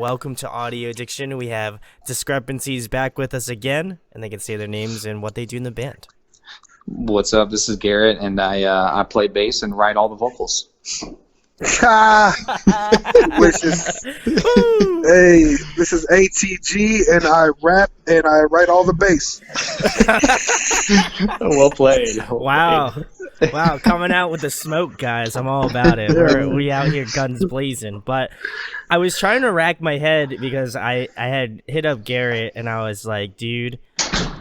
welcome to Audio Addiction. We have Discrepancies back with us again, and they can say their names and what they do in the band. What's up? This is Garrett, and I play bass and write all the vocals. This is ATG, and I rap and I write all the bass. Well played. Wow, coming out with the smoke, guys. I'm all about it. We out here guns blazing. But I was trying to rack my head because I had hit up Garrett, and I was like, dude,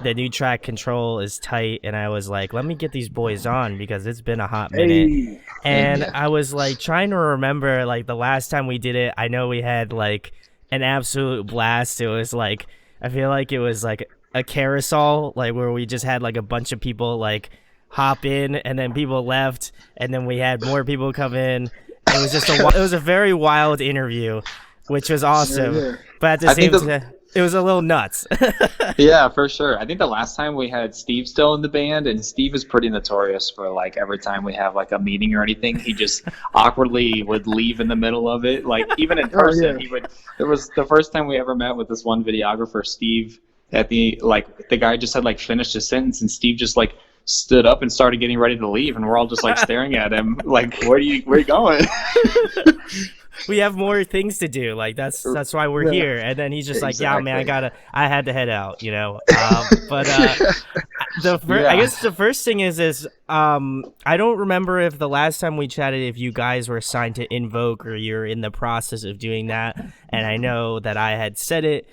the new track Control is tight, and I was like, let me get these boys on because it's been a hot minute. And I was like trying to remember like the last time we did it. I know we had like an absolute blast. It was like, I feel like it was like a carousel, like where we just had like a bunch of people like hop in, and then people left, and then we had more people come in. It was just it was a very wild interview, which was awesome. Yeah. But at the same time, it was a little nuts. Yeah, for sure. I think the last time we had Steve still in the band, and Steve is pretty notorious for like every time we have like a meeting or anything, he just awkwardly would leave in the middle of it. Like even in person, he would. It was the first time we ever met with this one videographer, Steve. At the guy just had like finished his sentence, and Steve just like stood up and started getting ready to leave, and we're all just like staring at him like, where are you going? We have more things to do. Like that's why we're here. And then he's just like, yeah, man, I had to head out, you know. But I guess the first thing is I don't remember if the last time we chatted, if you guys were signed to Invogue or you're in the process of doing that. And I know that I had said it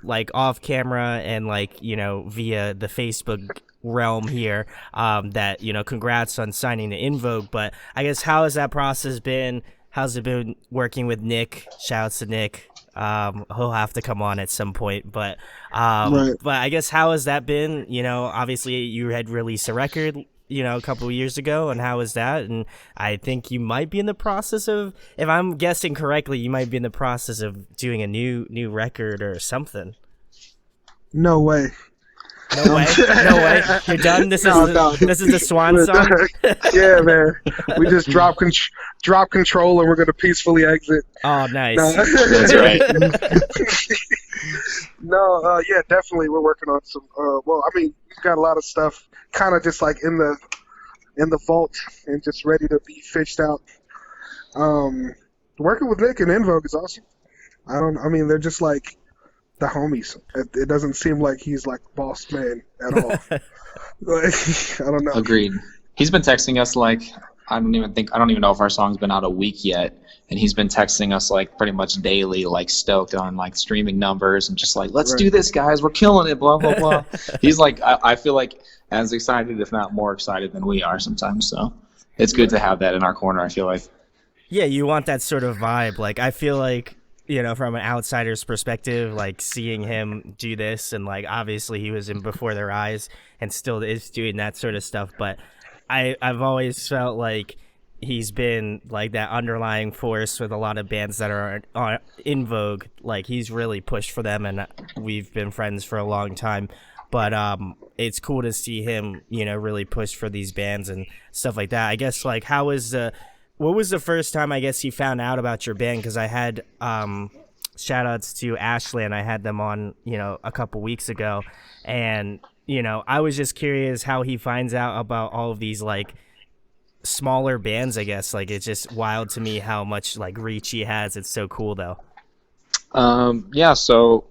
like off camera and like, you know, via the Facebook realm here, that, you know, congrats on signing to Invogue. But I guess how has that process been? How's it been working with Nick? Shouts to Nick. He'll have to come on at some point. But but I guess how has that been? You know, obviously you had released a record, you know, a couple of years ago, and how was that? And I think you might be in the process of, if I'm guessing correctly, you might be in the process of doing a new record or something. No way. No way. You're done. This is the swan song. Yeah, man. We just drop control, and we're gonna peacefully exit. Oh, nice. No. That's right. No, yeah, definitely. We're working on some. Well, I mean, we've got a lot of stuff, kind of just like in the vault, and just ready to be fished out. Working with Nick and Invogue is awesome. I mean, they're just like the homies. It doesn't seem like he's like boss man at all. Like, I don't know. Agreed. He's been texting us like, I don't even know if our song's been out a week yet, and he's been texting us like pretty much daily, like stoked on like streaming numbers and just like, let's do this, guys, we're killing it, blah blah blah. He's like, I feel like as excited, if not more excited than we are sometimes. So it's good to have that in our corner, I feel like. Yeah, you want that sort of vibe. Like I feel like, you know, from an outsider's perspective, like seeing him do this, and like obviously he was in before their eyes and still is doing that sort of stuff, but I've always felt like he's been like that underlying force with a lot of bands that are in vogue. Like he's really pushed for them, and we've been friends for a long time. But it's cool to see him, you know, really push for these bands and stuff like that. I guess like what was the first time I guess you found out about your band? Because I had shout outs to Ashley, and I had them on, you know, a couple weeks ago, and you know, I was just curious how he finds out about all of these like smaller bands. I guess like it's just wild to me how much like reach he has. It's so cool though. Yeah. So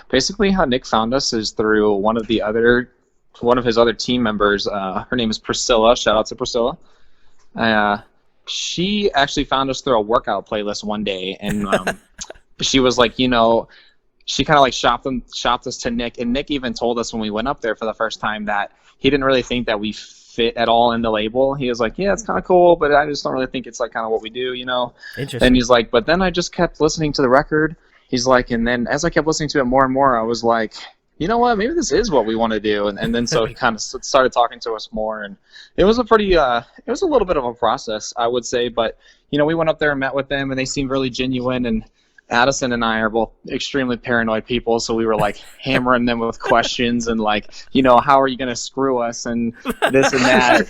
basically, how Nick found us is through one of his other team members. Her name is Priscilla. Shout out to Priscilla. She actually found us through a workout playlist one day, and she was like, you know, she kind of like shopped us to Nick, and Nick even told us when we went up there for the first time that he didn't really think that we fit at all in the label. He was like, yeah, it's kind of cool, but I just don't really think it's like kind of what we do, you know. Interesting. And he's like, but then I just kept listening to the record. He's like, and then as I kept listening to it more and more, I was like, you know what, maybe this is what we want to do. And then so he kind of started talking to us more, and it was it was a little bit of a process, I would say, but you know, we went up there and met with them, and they seemed really genuine, and Addison and I are both extremely paranoid people, so we were like hammering them with questions and like, you know, how are you going to screw us and this and that.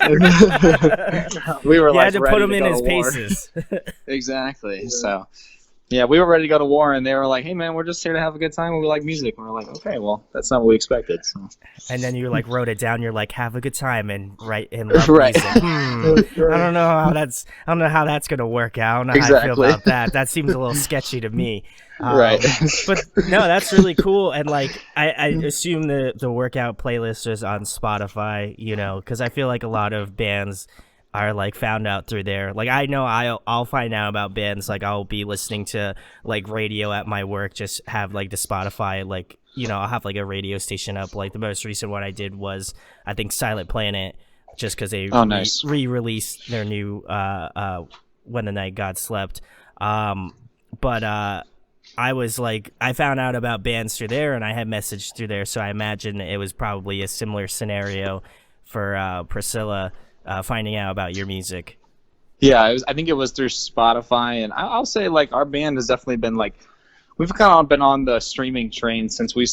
We were you like had to ready put him to in go his to war. paces. Exactly. Yeah. So Yeah, we were ready to go to war, and they were like, "Hey, man, we're just here to have a good time, and we like music." And we're like, "Okay, well, that's not what we expected." So. And then you like wrote it down. You're like, have a good time and write and love Right. music. I don't know how that's gonna work out. I don't know how I feel Exactly. about that. That seems a little sketchy to me. Right. But no, that's really cool. And like, I assume the workout playlist is on Spotify. You know, because I feel like a lot of bands are like found out through there. Like I know I'll find out about bands. Like I'll be listening to like radio at my work. Just have like the Spotify like. You know, I'll have like a radio station up. Like the most recent one I did was, I think, Silent Planet, just because they nice. re-released their new When the Night God Slept. But I was like, I found out about bands through there, and I had messaged through there, so I imagine it was probably a similar scenario for Priscilla finding out about your music. Yeah, I think it was through Spotify, and I'll say like our band has definitely been like. We've kind of been on the streaming train since we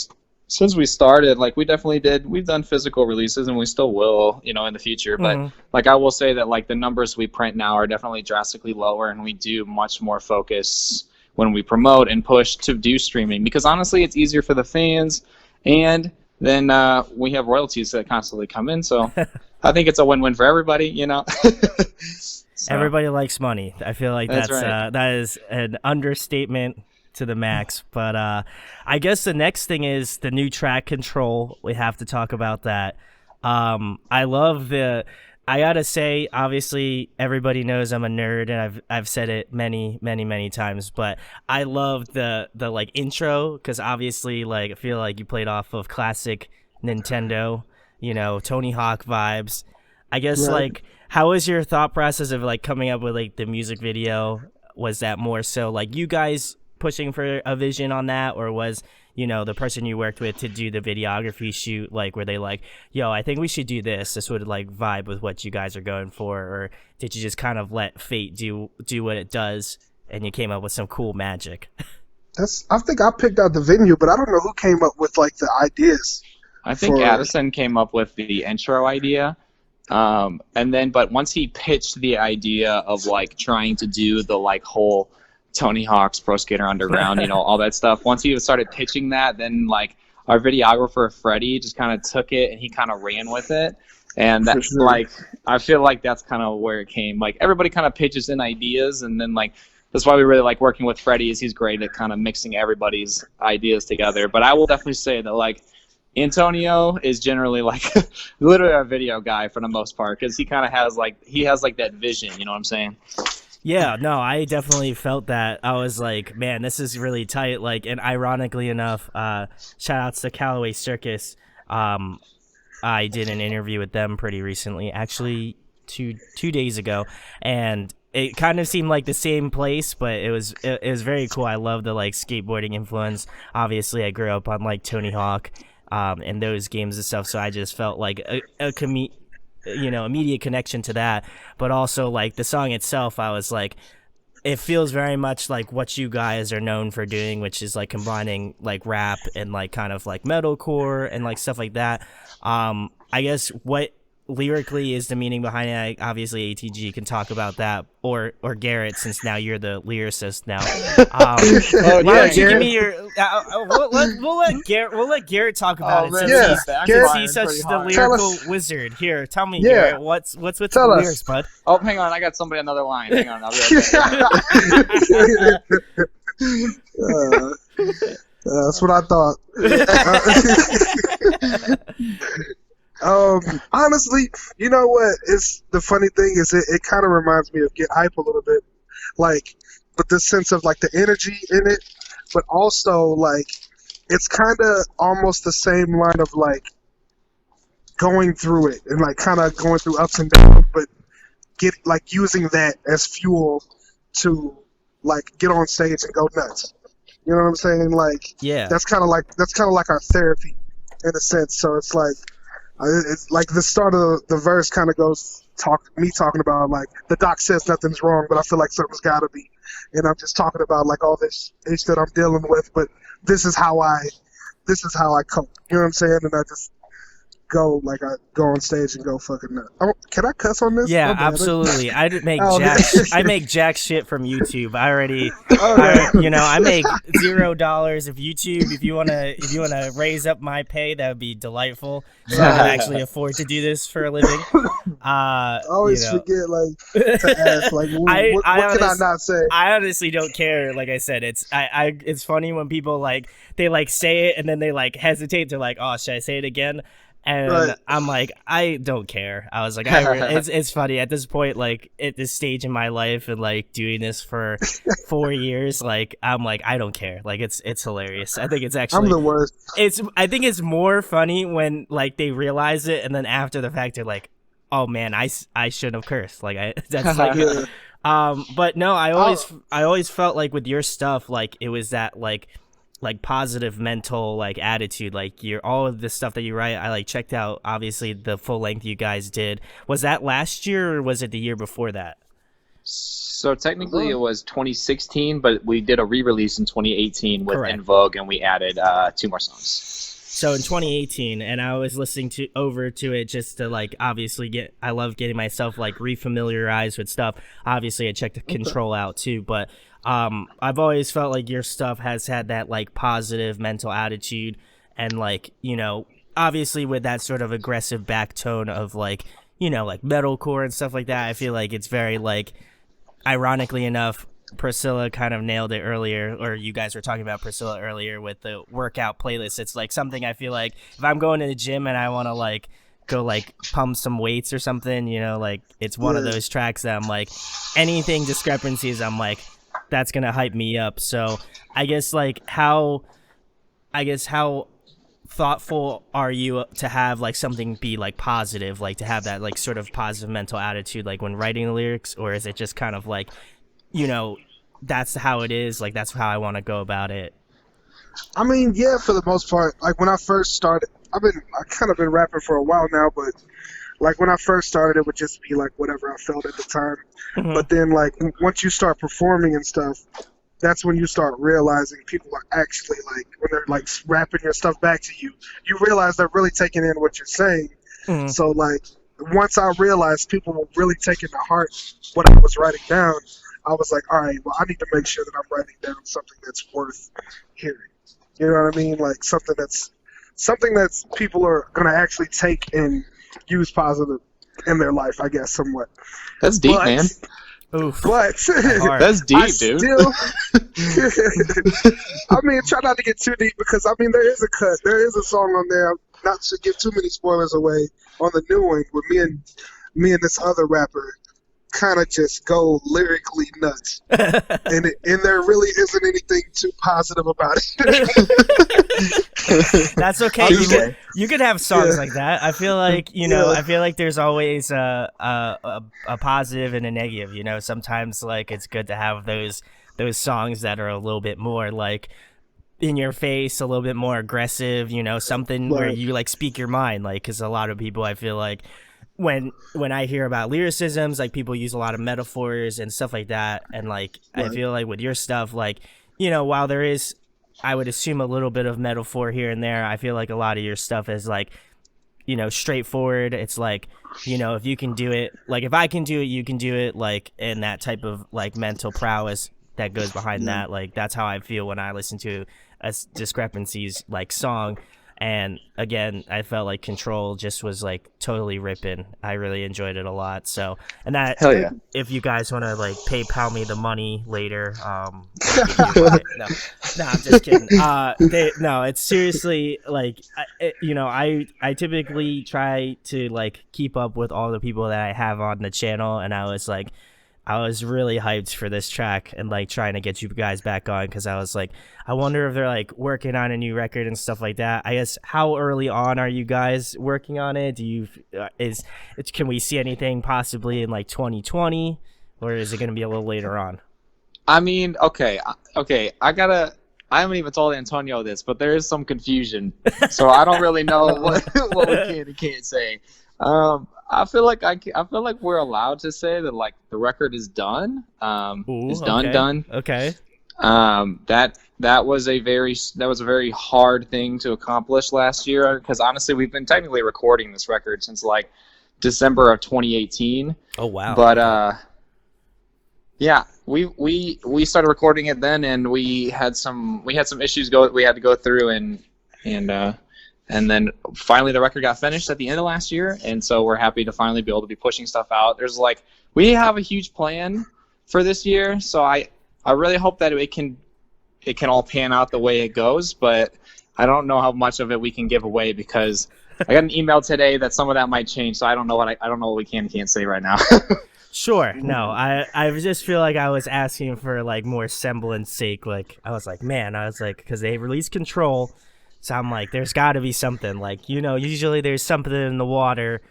started. Like we've done physical releases and we still will, you know, in the future. But like I will say that like the numbers we print now are definitely drastically lower, and we do much more focus when we promote and push to do streaming, because honestly it's easier for the fans, and then we have royalties that constantly come in. So I think it's a win-win for everybody, you know. So, everybody likes money. I feel like that's right. That is an understatement to the max. But I guess the next thing is the new track Control. We have to talk about that. I love I gotta say, obviously everybody knows I'm a nerd, and I've said it many times, but I love the like intro, because obviously like I feel like you played off of classic Nintendo, you know, Tony Hawk vibes. I guess like how was your thought process of like coming up with like the music video? Was that more so like you guys pushing for a vision on that, or was, you know, the person you worked with to do the videography shoot, like were they like, yo, I think we should do this would like vibe with what you guys are going for, or did you just kind of let fate do what it does and you came up with some cool magic? I think I picked out the venue, but I don't know who came up with like the ideas. I think Addison came up with the intro idea. But once he pitched the idea of like trying to do the like whole Tony Hawk's Pro Skater Underground, you know, all that stuff. Once he started pitching that, then like our videographer Freddie just kind of took it and he kind of ran with it. And that's like, I feel like that's kind of where it came. Like everybody kind of pitches in ideas, and then like that's why we really like working with Freddie. Is he's great at kind of mixing everybody's ideas together. But I will definitely say that like Antonio is generally like literally our video guy for the most part, because he kind of has like that vision. You know what I'm saying? Yeah, no, I definitely felt that. I was like, man, this is really tight. Like, and ironically enough, shout outs to Callaway Circus. I did an interview with them pretty recently, actually two days ago, and it kind of seemed like the same place, but it was very cool. I love the like skateboarding influence. Obviously, I grew up on like Tony Hawk, and those games and stuff, so I just felt like immediate connection to that. But also like the song itself, I was like, it feels very much like what you guys are known for doing, which is like combining like rap and like kind of like metalcore and like stuff like that. I guess what lyrically is the meaning behind it? Obviously ATG can talk about that, or Garrett, since now you're the lyricist now. Why don't you give me your we'll let Garrett talk about it, since he's such the lyrical wizard. Here, tell me, Garrett, what's with the lyrics, bud? Oh, hang on, I got somebody on the other line. Hang on, I'll be right back. That's what I thought. Honestly, you know what? It's the funny thing is it kind of reminds me of Get Hype a little bit, like, but the sense of like the energy in it, but also like it's kind of almost the same line of like going through it and like kind of going through ups and downs, but get like using that as fuel to like get on stage and go nuts. You know what I'm saying? Like, yeah, that's kind of like our therapy in a sense. So it's like the start of the verse kind of goes talking about like the doc says nothing's wrong, but I feel like something's got to be, and I'm just talking about like all this ish that I'm dealing with, but this is how I cope. You know what I'm saying? And I just go on stage and go fucking nuts. Oh, can I cuss on this? Yeah, absolutely. I didn't make I make jack shit from YouTube. I make $0 if you wanna raise up my pay, that would be delightful. So I can actually afford to do this for a living. I always forget to ask what can I not say? I honestly don't care. Like I said, it's funny when people they say it and then they hesitate. They're like, oh, should I say it again? And right. I'm like, I don't care. I was like, it's funny at this point, at this stage in my life and doing this for 4 years. I'm like, I don't care. It's hilarious. I think it's actually, I'm the worst. I think it's more funny when they realize it. And then after the fact, they're like, oh man, I shouldn't have cursed. That's yeah. But no, I always felt with your stuff, it was that positive mental attitude, all of the stuff that you write. I checked out obviously the full length you guys did. Was that last year or was it the year before that? So technically it was 2016, but we did a re-release in 2018 with Invogue, and we added 2 more songs. So in 2018, and I was listening over to it just to obviously I love getting myself refamiliarized with stuff. Obviously I checked the Control out too, but I've always felt your stuff has had that positive mental attitude, and obviously with that sort of aggressive back tone of metalcore and stuff like that. I feel it's very ironically enough, Priscilla kind of nailed it earlier, or you guys were talking about Priscilla earlier with the workout playlist. It's something I feel if I'm going to the gym and I want to go pump some weights or something, it's one of those tracks that I'm anything Discrepancies, I'm that's gonna hype me up. So I guess how thoughtful are you to have something be positive, to have that sort of positive mental attitude when writing the lyrics, or is it just kind of that's how it is, that's how I want to go about it? I mean, yeah, for the most part. When I first started, I kind of been rapping for a while now, but when I first started, it would just be whatever I felt at the time. Mm-hmm. But then once you start performing and stuff, that's when you start realizing people are actually when they're rapping your stuff back to you, you realize they're really taking in what you're saying. Mm-hmm. So once I realized people were really taking to heart what I was writing down, I was like, all right, well, I need to make sure that I'm writing down something that's worth hearing. You know what I mean? Something that's people are gonna actually take and use positive in their life, I guess, somewhat. That's deep, man. Oof. But that's deep, dude. I mean, try not to get too deep, because there is a cut. There is a song on there. Not to give too many spoilers away on the new one, where me and this other rapper kind of just go lyrically nuts, and there really isn't anything too positive about it. That's okay. You could have songs like that. I feel I feel there's always a positive and a negative. Sometimes it's good to have those songs that are a little bit more in your face, a little bit more aggressive. Something where you speak your mind. Because a lot of people, I feel when I hear about lyricisms, people use a lot of metaphors and stuff like that, and I feel with your stuff, while there is, I would assume, a little bit of metaphor here and there, I feel a lot of your stuff is straightforward. It's if you can do it, if I can do it, you can do it, and that type of mental prowess that goes behind that. That's how I feel when I listen to a Discrepancies song. And again, I felt Control just was totally ripping. I really enjoyed it a lot. So, and that, hell yeah. If you guys want to PayPal me the money later, no, I'm just kidding. No, it's seriously I typically try to keep up with all the people that I have on the channel, and I was really hyped for this track and trying to get you guys back on, because I was I wonder if they're working on a new record and stuff like that. I guess, how early on are you guys working on it? Do you can we see anything possibly in 2020, or is it going to be a little later on? I mean, okay. I haven't even told Antonio this, but there is some confusion, so I don't really know what we can and can't say. I feel like we're allowed to say that the record is done. It's done. Okay. That was a very hard thing to accomplish last year, because honestly we've been technically recording this record since like December of 2018. Oh wow. But yeah, we started recording it then, and we had some issues we had to go through, and then finally the record got finished at the end of last year, and so we're happy to finally be able to be pushing stuff out. We have a huge plan for this year, so I really hope that it can all pan out the way it goes, but I don't know how much of it we can give away, because I got an email today that some of that might change, so I don't know what we can and can't say right now. Sure. No, I just feel like I was asking for like more semblance sake. Like I was like, because they released Control, so I'm like, there's got to be something. Like, usually there's something in the water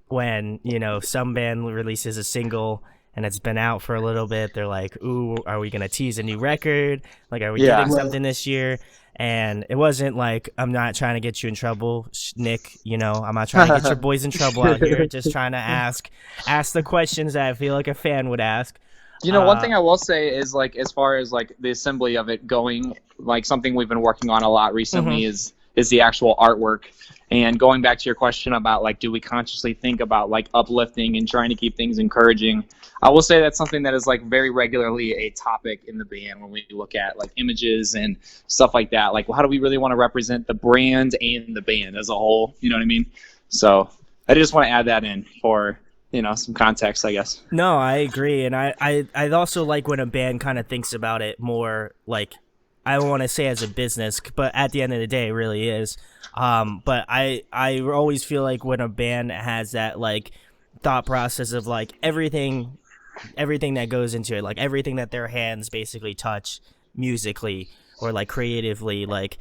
when some band releases a single and it's been out for a little bit. They're like, ooh, are we gonna tease a new record? Like, are we getting something this year? And it wasn't like, I'm not trying to get you in trouble, Nick. I'm not trying to get your boys in trouble out here. Just trying to ask the questions that I feel like a fan would ask. One thing I will say is, like, as far as like the assembly of it going, like something we've been working on a lot recently is the actual artwork. And going back to your question about like, do we consciously think about like uplifting and trying to keep things encouraging? I will say that's something that is like very regularly a topic in the band when we look at like images and stuff like that. Like, well, how do we really want to represent the brand and the band as a whole? You know what I mean? So I just want to add that in for some context, I guess. No, I agree, and I also like when a band kind of thinks about it more like, I don't want to say as a business, but at the end of the day, it really is. But I always feel like when a band has that like thought process of like everything that goes into it, like everything that their hands basically touch musically or like creatively, like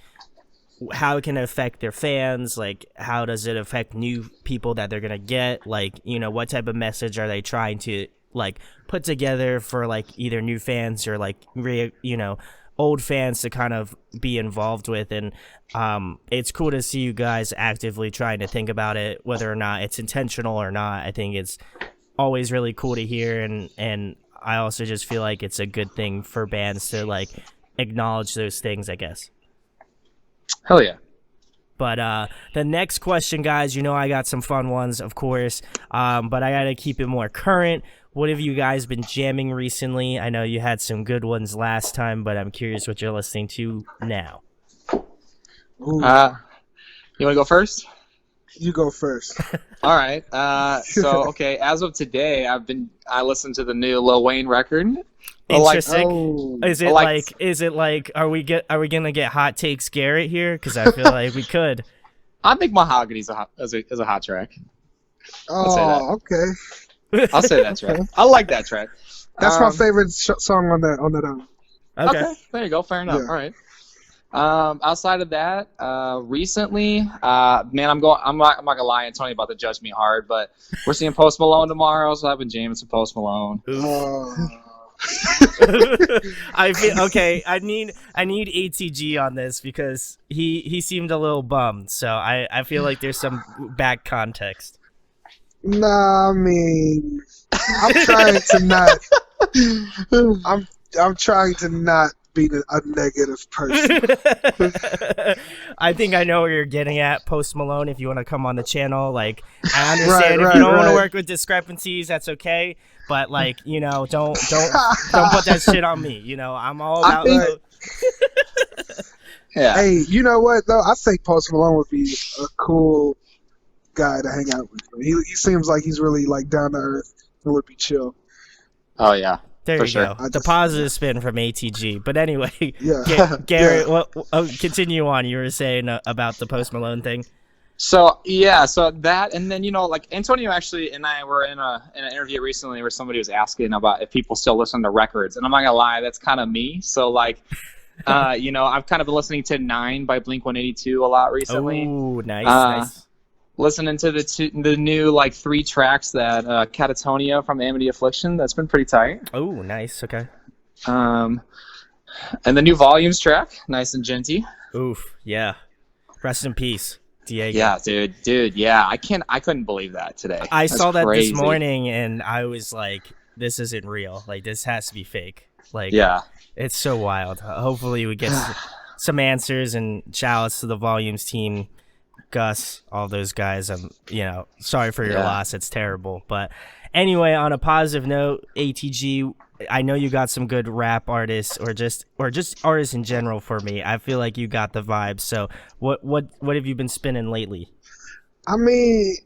how it can affect their fans, like how does it affect new people that they're gonna get, like what type of message are they trying to like put together for like either new fans or like old fans to kind of be involved with. And it's cool to see you guys actively trying to think about it, whether or not it's intentional or not. I think it's always really cool to hear, and I also just feel like it's a good thing for bands to like acknowledge those things, I guess. Hell yeah. But the next question, guys, I got some fun ones, of course, but I gotta keep it more current. What have you guys been jamming recently? I know you had some good ones last time, but I'm curious what you're listening to now. You want to go first? You go first. All right. So okay, as of today, I listened to the new Lil Wayne record. Interesting. Is it like are we gonna get hot takes Garrett here? Because I feel like we could. I think Mahogany's a hot track. Oh, okay. I'll say that track. I like that track. That's my favorite song on that album. Okay, there you go. Fair enough. Yeah. All right. Outside of that, recently, man, I'm not gonna lie and Tony about to judge me hard, but we're seeing Post Malone tomorrow, so I've been jamming some Post Malone. I feel okay. I need ATG on this because he seemed a little bummed, so I feel like there's some back context. Nah, I mean, I'm trying to not. I'm trying to not be a negative person. I think I know where you're getting at, Post Malone. If you want to come on the channel, like I understand if you don't want to work with Discrepancies, that's okay. But like don't put that shit on me. I'm all about. Yeah. Hey, you know what though? I think Post Malone would be a cool guy to hang out with. He seems like he's really like down to earth and would be chill. Oh yeah. There you go. The positive spin from ATG. But anyway, yeah. Garrett, continue on. You were saying about the Post Malone thing. So that, and then like Antonio actually and I were in an interview recently where somebody was asking about if people still listen to records, and I'm not gonna lie, that's kind of me. So like, I've kind of been listening to 9 by Blink-182 a lot recently. Oh, nice. Listening to the new like 3 tracks that Catatonia from Amity Affliction. That's been pretty tight. Oh, nice. Okay. And the new Volumes track, nice and genty. Oof, yeah. Rest in peace, Diego. Yeah, dude. Yeah, I couldn't believe that today. I saw that crazy. this morning, and I was like, "This isn't real. Like, this has to be fake." Like, Yeah. it's so wild. Hopefully we get some answers, and shout outs to the Volumes team, Gus, all those guys. Sorry for your loss. It's terrible. But anyway, on a positive note, ATG, I know you got some good rap artists or just artists in general for me. I feel like you got the vibe. So what have you been spinning lately? I mean,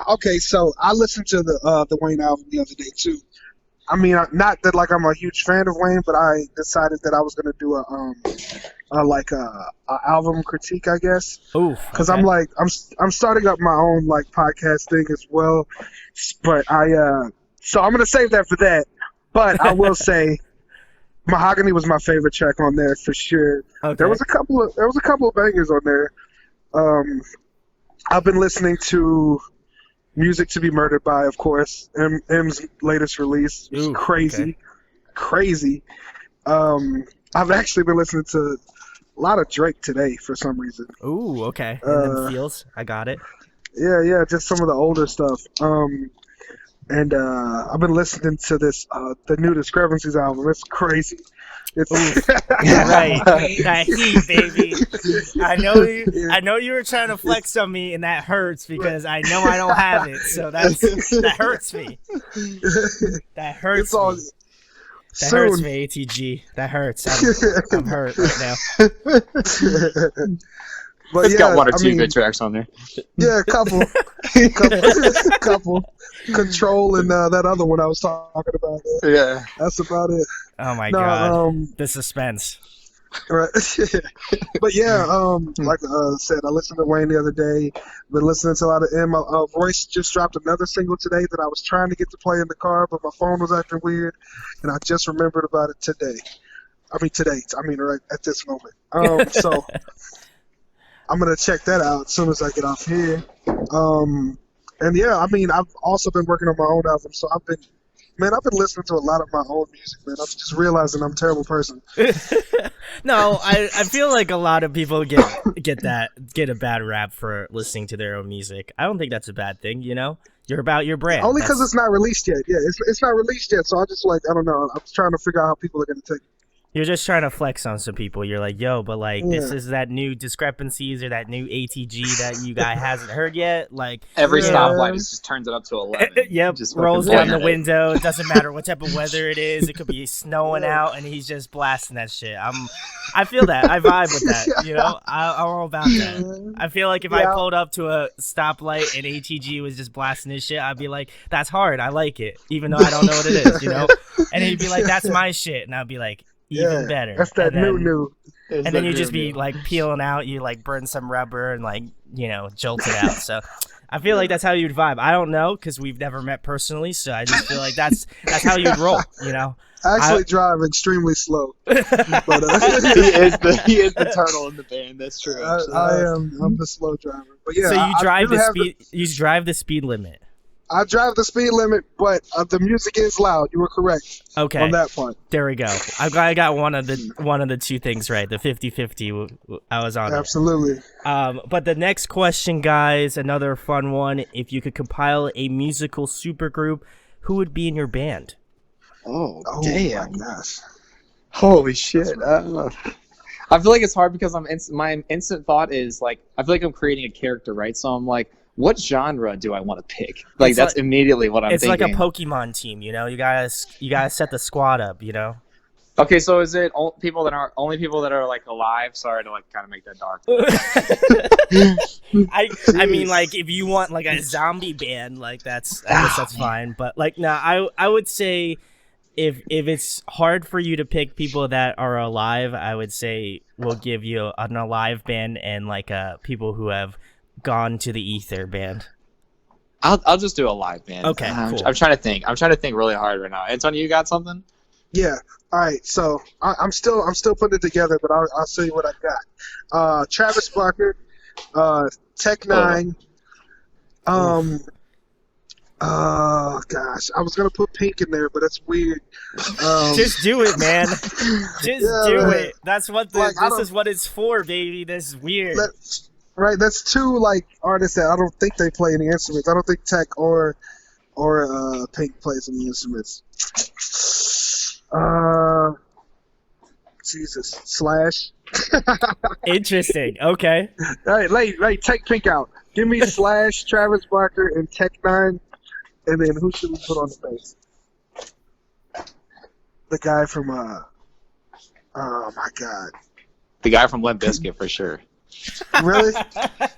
okay, so I listened to the Wayne album the other day too. I mean, not that like I'm a huge fan of Wayne, but I decided that I was gonna do a album critique, I guess. Oof. Because I'm starting up my own like podcast thing as well, but so I'm gonna save that for that. But I will say, Mahogany was my favorite track on there for sure. Okay. There was a couple of bangers on there. I've been listening to Music to Be Murdered By, of course, M's latest release. It's crazy. I've actually been listening to a lot of Drake today for some reason. Ooh, okay. And then feels, I got it. Yeah, just some of the older stuff. And I've been listening to the new Discrepancies album. It's crazy. It's right. That heat, baby. I know you were trying to flex on me, and that hurts because I know I don't have it. So that hurts me. That hurts me. That hurts me, ATG. That hurts. I'm hurt right now. But it's got one or two good tracks on there. Yeah, a couple. Control and that other one I was talking about. Yeah. That's about it. Oh my god. The suspense. Right. But yeah, like I said, I listened to Wayne the other day. Been listening to a lot of M. Royce just dropped another single today that I was trying to get to play in the car, but my phone was acting weird, and I just remembered about it today. Right at this moment. So I'm gonna check that out as soon as I get off here. And yeah, I mean, I've also been working on my own album, so I've been listening to a lot of my own music, man. I'm just realizing I'm a terrible person. No, I feel like a lot of people get a bad rap for listening to their own music. I don't think that's a bad thing, you know? You're about your brand. Only because it's not released yet. Yeah, it's not released yet, so I just I don't know. I'm trying to figure out how people are going to take it. You're just trying to flex on some people. You're like, yo, but this is that new Discrepancies or that new ATG that you guys hasn't heard yet. Like every stoplight just turns it up to 11. Yep, just rolls down the window. It doesn't matter what type of weather it is. It could be snowing out, and he's just blasting that shit. I feel that. I vibe with that. You know, I'm all about that. I feel like if I pulled up to a stoplight and ATG was just blasting his shit, I'd be like, that's hard. I like it, even though I don't know what it is. You know, and he'd be like, that's my shit, and I'd be like, even better. That's that new. And then you just be like peeling out, you like burn some rubber and like, you know, jolt it out. So I feel like that's how you'd vibe. I don't know because we've never met personally, so I just feel like that's how you'd roll, you know. I actually drive extremely slow. But, he is the turtle in the band. That's true. I'm the slow driver. But yeah, so you drive the speed limit. I drive the speed limit, but the music is loud. You were correct. Okay. On that part. There we go. I got one of the two things right. The 50-50. I was on. Absolutely. But the next question, guys, another fun one. If you could compile a musical supergroup, who would be in your band? Oh damn! My gosh. Holy shit! I feel like it's hard because my instant thought is like I feel like I'm creating a character, right? So I'm like, what genre do I want to pick? Like that's immediately what I'm thinking. It's like a Pokemon team, you know. You gotta set the squad up, you know. Okay, so is it only people that are like alive? Sorry to like kind of make that dark. I mean, like if you want like a zombie band, like I guess that's fine. But like, I would say if it's hard for you to pick people that are alive, I would say we'll give you an alive band and like people who have gone to the ether band. I'll just do a live band. Okay, cool. I'm trying to think. I'm trying to think really hard right now. Antonio, you got something? Yeah. All right. So I'm still putting it together, but I'll show you what I got. Travis Barker, Tech Nine. Gosh, I was gonna put Pink in there, but that's weird. Just do it, man. Just do it. That's what this is what it's for, baby. This is weird. Right, that's two like artists that I don't think they play any instruments. I don't think Tech or Pink plays any instruments. Uh, Jesus. Slash. Interesting. Okay. Hey, take Pink out. Give me Slash, Travis Barker, and Tech Nine, and then who should we put on the bass? The guy from oh my God. The guy from Limp Bizkit for sure. Really?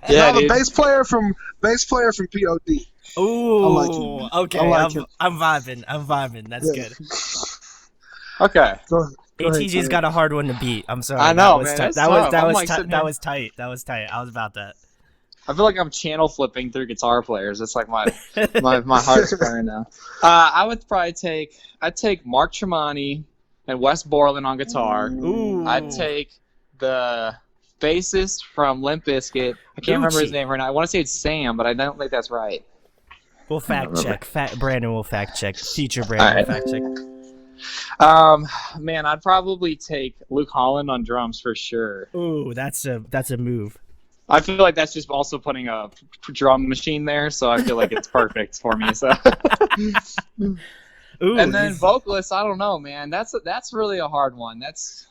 Yeah, no, the dude. bass player from POD. Ooh. I like him. Okay. I like him. I'm vibing. That's Yeah. good. Okay. Go ahead, ATG's Jared. got a hard one to beat. I'm sorry. I know, that was man, tight. that's That was tough. that I'm was like tight. sitting That here- was tight. That was tight. I was about that. I feel like I'm channel flipping through guitar players. It's like my heart's burning now. I'd take Mark Tremonti and Wes Borland on guitar. Ooh. I'd take the bassist from Limp Bizkit. I can't remember his Gucci. name right now. I want to say it's Sam, but I don't think that's right. We'll fact check. Brandon will fact check. Future Brandon All right. will fact check. Man, I'd probably take Luke Holland on drums for sure. Ooh, that's a move. I feel like that's just also putting a drum machine there, so I feel like it's perfect for me. So, Ooh, and then vocalist, I don't know, man. That's really a hard one. That's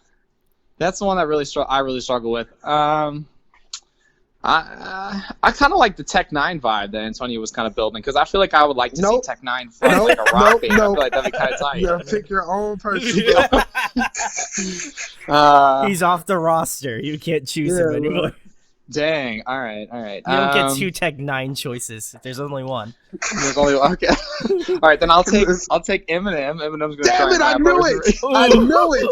the one that I really struggle with. I kind of like the Tech Nine vibe that Antonio was kind of building because I feel like I would like to see Tech Nine front like a rock band. I feel like that'd be kind of tight. You gotta pick your own person. He's off the roster. You can't choose him anymore. Dang. All right. You don't get two Tech 9 choices. There's only one. There's only one. Okay. All right, then I'll take Eminem. Eminem's gonna Damn try it! I and knew rap it. over- I knew it.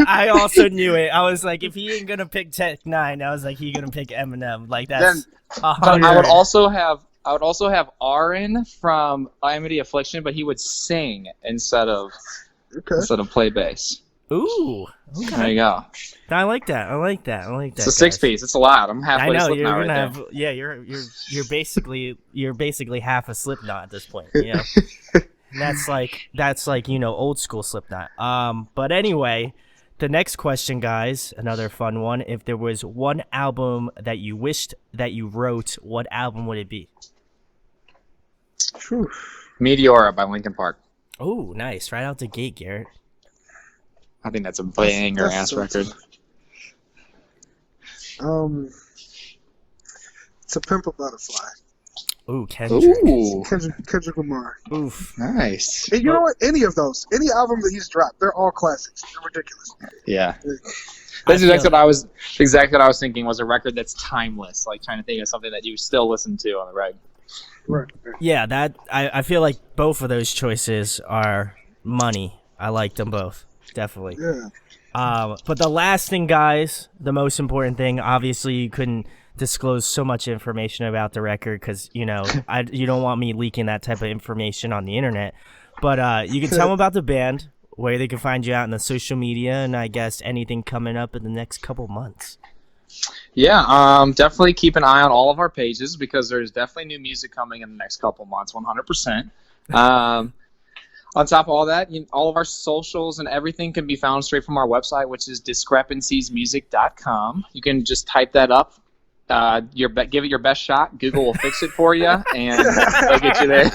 I also knew it. I was like, if he ain't gonna pick Tech 9, I was like, he gonna pick Eminem. Like that's. But I would also have Aaron from Calamity Affliction, but he would sing instead of play bass. Ooh. Okay. There you go. I like that. It's a 6-piece. It's a lot. I'm I halfway to know Slipknot you're gonna right have. Yeah, you're basically half a Slipknot at this point. You know, that's like old school Slipknot. But anyway, the next question, guys, another fun one. If there was one album that you wished that you wrote, what album would it be? Meteora by Linkin Park. Oh, nice! Right out the gate, Garrett. I think that's a banger-ass record. It's a Pimp a Butterfly. Ooh, Kendrick. Ooh, Kendrick Lamar. Oof. nice. And you know what? Any of those, any album that he's dropped, they're all classics. They're ridiculous. Yeah. I That's exactly what I was thinking was a record that's timeless. Like trying to think of something that you still listen to on the reg. Right. Yeah, that I feel like both of those choices are money. I like them both, definitely. Yeah. But the last thing, guys, the most important thing, obviously you couldn't disclose so much information about the record because, you don't want me leaking that type of information on the internet. But you can tell them about the band, where they can find you out in the social media, and I guess anything coming up in the next couple months. Yeah, definitely keep an eye on all of our pages because there's definitely new music coming in the next couple months, 100%. On top of all that, all of our socials and everything can be found straight from our website, which is discrepanciesmusic.com. You can just type that up. Give it your best shot. Google will fix it for you, and they'll get you there.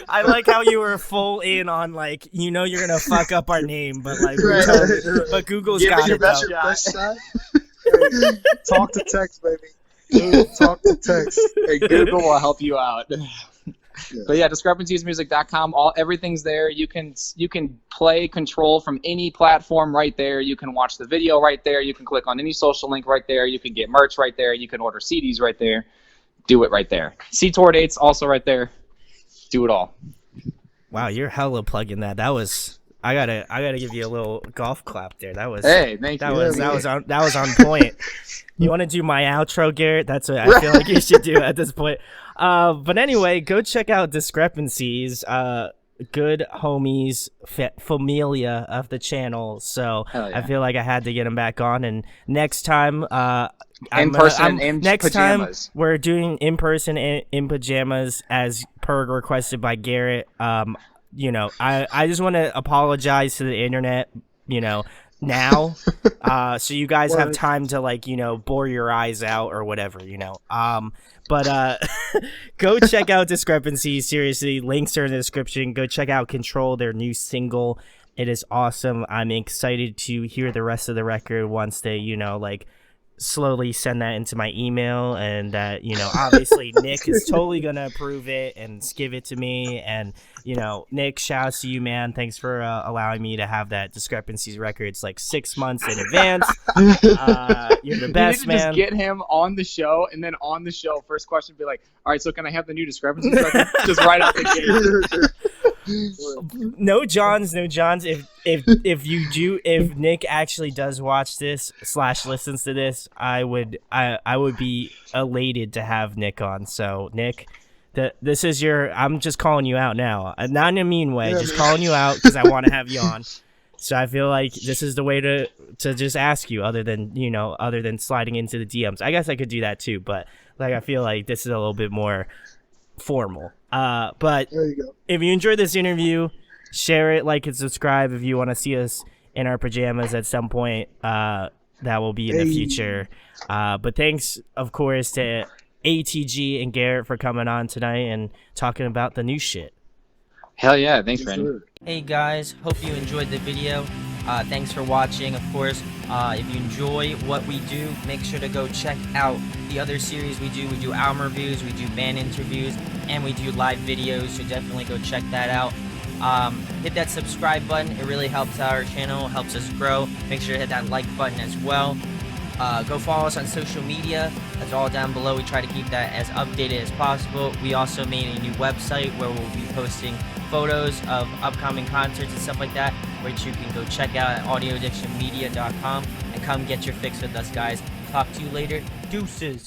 I like how you were full in on you're gonna fuck up our name, but but Google's got it though. Best shot. Hey, talk to text, baby. Talk to text. Hey, Google will help you out. Yeah. But yeah, discrepanciesmusic.com. Everything's there. You can play control from any platform right there. You can watch the video right there. You can click on any social link right there. You can get merch right there. You can order CDs right there. Do it right there. See tour dates also right there. Do it all. Wow, you're hella plugging that. That was I gotta give you a little golf clap there. That was Hey, thank you. That was on point. You want to do my outro, Garrett? That's what I feel like you should do at this point. But anyway, go check out Discrepancies. Good homies, familia of the channel. So yeah. I feel like I had to get him back on. And next time, next time we're doing in person in pajamas as per requested by Garrett. I just want to apologize to the internet. now, so you guys have Word. time to, like, you know, bore your eyes out or whatever, you know. But go check out Discrepancies. Seriously, links are in the description. Go check out Control, their new single. It is awesome. I'm excited to hear the rest of the record once they, you know, like, slowly send that into my email, and that, you know, obviously Nick is totally gonna approve it and give it to me. And, you know, Nick, shouts to you, man. Thanks for allowing me to have that Discrepancies records like 6 months in advance. You're the best, you need to man. just get him on the show, and then on the show, first question be like, all right, so can I have the new Discrepancies record? Just right out the gate. No Johns. If Nick actually does watch this / listens to this, I would be elated to have Nick on. So Nick, this is your, I'm just calling you out now, not in a mean way, just calling you out because I want to have you on. So I feel like this is the way to just ask you, other than sliding into the DMs. I guess I could do that too, but like, I feel like this is a little bit more formal. But There you go. if you enjoyed this interview, share it, like and subscribe. If you want to see us in our pajamas at some point, that will be in the future. But thanks, of course, to ATG and Garrett for coming on tonight and talking about the new shit. Hell yeah, thanks, Brandon. Hey guys, hope you enjoyed the video. Thanks for watching, of course. If you enjoy what we do, make sure to go check out the other series we do. We do album reviews, we do band interviews, and we do live videos, so definitely go check that out. Hit that subscribe button. It really helps our channel, helps us grow. Make sure to hit that like button as well. Go follow us on social media. That's all down below. We try to keep that as updated as possible. We also made a new website where we'll be posting photos of upcoming concerts and stuff like that, which you can go check out at audioaddictionmedia.com, and come get your fix with us, guys. Talk to you later. Deuces.